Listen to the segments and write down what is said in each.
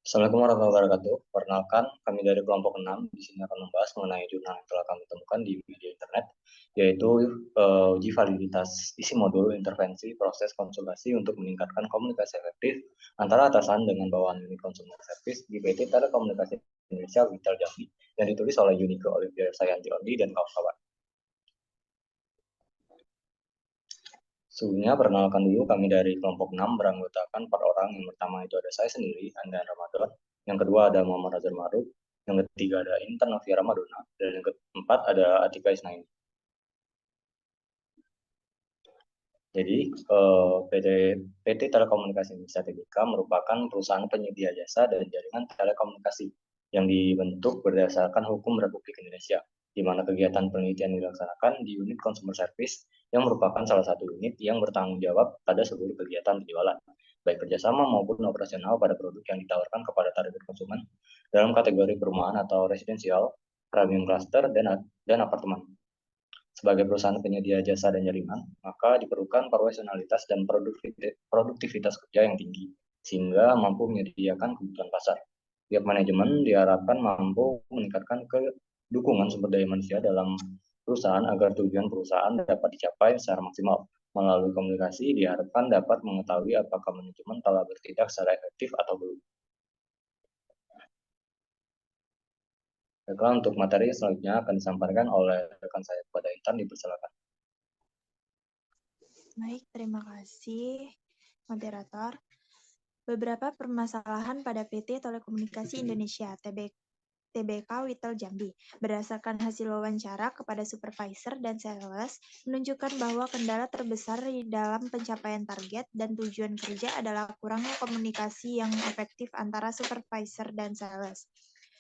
Assalamualaikum warahmatullahi wabarakatuh. Perkenalkan, kami dari kelompok 6 di sini akan membahas mengenai jurnal yang telah kami temukan di media internet, yaitu uji validitas isi modul intervensi proses konsultasi untuk meningkatkan komunikasi efektif antara atasan dengan bawahan unit consumer service di PT Telekomunikasi Indonesia Witel Jambi yang ditulis oleh Yunike Olivia Sayanti Ondi dan kawan-kawan. Sebelumnya, perkenalkan dulu kami dari kelompok 6 beranggotakan 4 orang. Yang pertama itu ada saya sendiri, Anda Ramadan. Yang kedua ada Muhammad Azhar Maruf. Yang ketiga ada Intan Novia Ramadona. Dan yang keempat ada Atika Isnaini. Jadi, PT Telekomunikasi Indonesia Tbk merupakan perusahaan penyedia jasa dan jaringan telekomunikasi yang dibentuk berdasarkan hukum Republik Indonesia, di mana kegiatan penelitian dilaksanakan di unit consumer service yang merupakan salah satu unit yang bertanggung jawab pada seluruh kegiatan penjualan, baik kerjasama maupun operasional pada produk yang ditawarkan kepada target konsumen dalam kategori perumahan atau residensial, premium cluster, dan apartemen. Sebagai perusahaan penyedia jasa dan jaringan, maka diperlukan profesionalitas dan produktivitas kerja yang tinggi, sehingga mampu menyediakan kebutuhan pasar. Tiap manajemen diharapkan mampu meningkatkan dukungan sumber daya manusia dalam perusahaan agar tujuan perusahaan dapat dicapai secara maksimal. Melalui komunikasi diharapkan dapat mengetahui apakah manajemen telah bertindak secara efektif atau belum. Baiklah, untuk materi selanjutnya akan disampaikan oleh rekan saya kepada Intan, dipersilakan. Baik, terima kasih, moderator. Beberapa permasalahan pada PT Telekomunikasi Indonesia (TBK) Witel Jambi berdasarkan hasil wawancara kepada supervisor dan sales menunjukkan bahwa kendala terbesar di dalam pencapaian target dan tujuan kerja adalah kurangnya komunikasi yang efektif antara supervisor dan sales.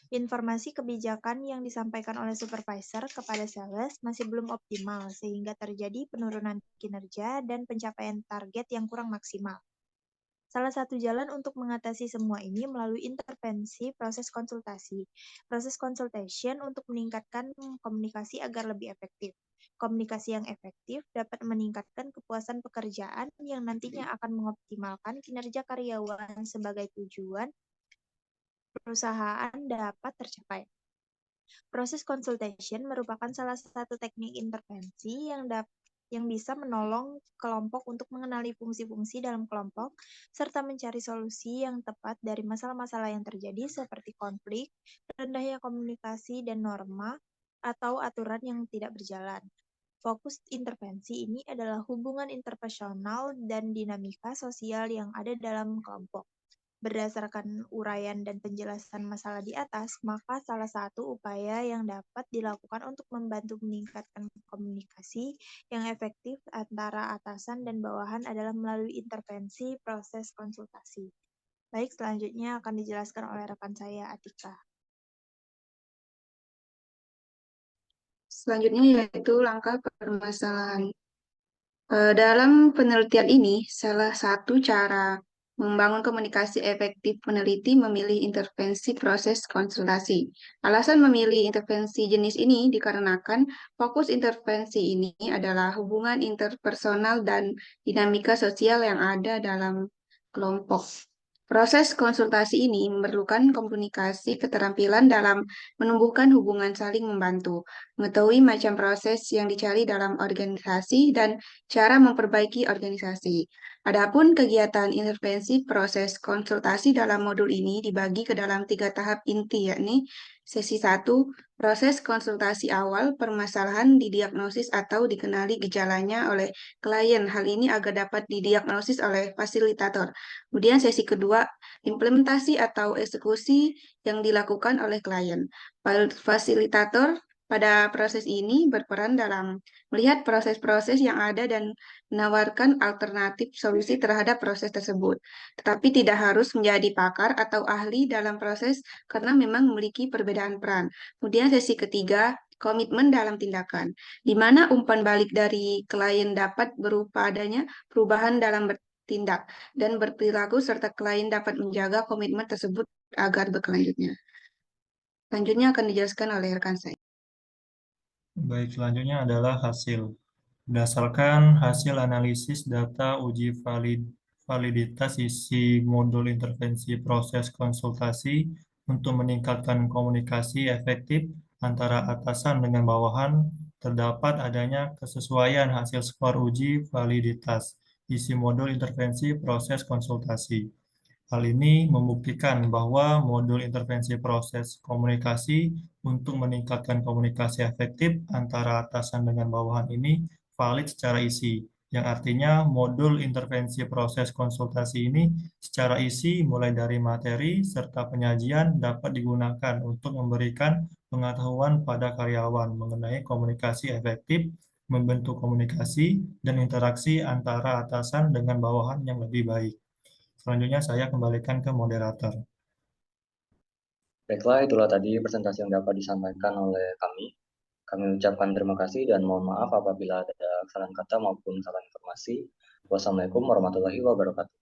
Informasi kebijakan yang disampaikan oleh supervisor kepada sales masih belum optimal sehingga terjadi penurunan kinerja dan pencapaian target yang kurang maksimal. Salah satu jalan untuk mengatasi semua ini melalui intervensi proses konsultasi. Proses consultation untuk meningkatkan komunikasi agar lebih efektif. Komunikasi yang efektif dapat meningkatkan kepuasan pekerjaan yang nantinya akan mengoptimalkan kinerja karyawan sebagai tujuan perusahaan dapat tercapai. Proses consultation merupakan salah satu teknik intervensi yang bisa menolong kelompok untuk mengenali fungsi-fungsi dalam kelompok, serta mencari solusi yang tepat dari masalah-masalah yang terjadi seperti konflik, rendahnya komunikasi dan norma, atau aturan yang tidak berjalan. Fokus intervensi ini adalah hubungan interpersonal dan dinamika sosial yang ada dalam kelompok. Berdasarkan uraian dan penjelasan masalah di atas, maka salah satu upaya yang dapat dilakukan untuk membantu meningkatkan komunikasi yang efektif antara atasan dan bawahan adalah melalui intervensi proses konsultasi. Baik, selanjutnya akan dijelaskan oleh rekan saya, Atika. Selanjutnya yaitu langkah permasalahan. Dalam penelitian ini, salah satu cara membangun komunikasi efektif peneliti memilih intervensi proses konsultasi. Alasan memilih intervensi jenis ini dikarenakan fokus intervensi ini adalah hubungan interpersonal dan dinamika sosial yang ada dalam kelompok. Proses konsultasi ini memerlukan komunikasi keterampilan dalam menumbuhkan hubungan saling membantu, mengetahui macam proses yang dicari dalam organisasi, dan cara memperbaiki organisasi. Adapun kegiatan intervensi proses konsultasi dalam modul ini dibagi ke dalam 3 tahap inti, yakni sesi 1, proses konsultasi awal, permasalahan didiagnosis atau dikenali gejalanya oleh klien. Hal ini agar dapat didiagnosis oleh fasilitator. Kemudian sesi kedua, implementasi atau eksekusi yang dilakukan oleh klien. Fasilitator pada proses ini berperan dalam melihat proses-proses yang ada dan menawarkan alternatif solusi terhadap proses tersebut. Tetapi tidak harus menjadi pakar atau ahli dalam proses karena memang memiliki perbedaan peran. Kemudian sesi ketiga, komitmen dalam tindakan, di mana umpan balik dari klien dapat berupa adanya perubahan dalam bertindak dan berperilaku serta klien dapat menjaga komitmen tersebut agar berkelanjutnya. Selanjutnya akan dijelaskan oleh rekan saya. Baik, selanjutnya adalah hasil. Berdasarkan hasil analisis data uji validitas isi modul intervensi proses konsultasi untuk meningkatkan komunikasi efektif antara atasan dengan bawahan, terdapat adanya kesesuaian hasil skor uji validitas isi modul intervensi proses konsultasi. Hal ini membuktikan bahwa modul intervensi proses komunikasi untuk meningkatkan komunikasi efektif antara atasan dengan bawahan ini valid secara isi, yang artinya modul intervensi proses konsultasi ini secara isi mulai dari materi serta penyajian dapat digunakan untuk memberikan pengetahuan pada karyawan mengenai komunikasi efektif, membentuk komunikasi, dan interaksi antara atasan dengan bawahan yang lebih baik. Selanjutnya saya kembalikan ke moderator. Baiklah, itulah tadi presentasi yang dapat disampaikan oleh kami. Kami ucapkan terima kasih dan mohon maaf apabila ada kesalahan kata maupun kesalahan informasi. Wassalamualaikum warahmatullahi wabarakatuh.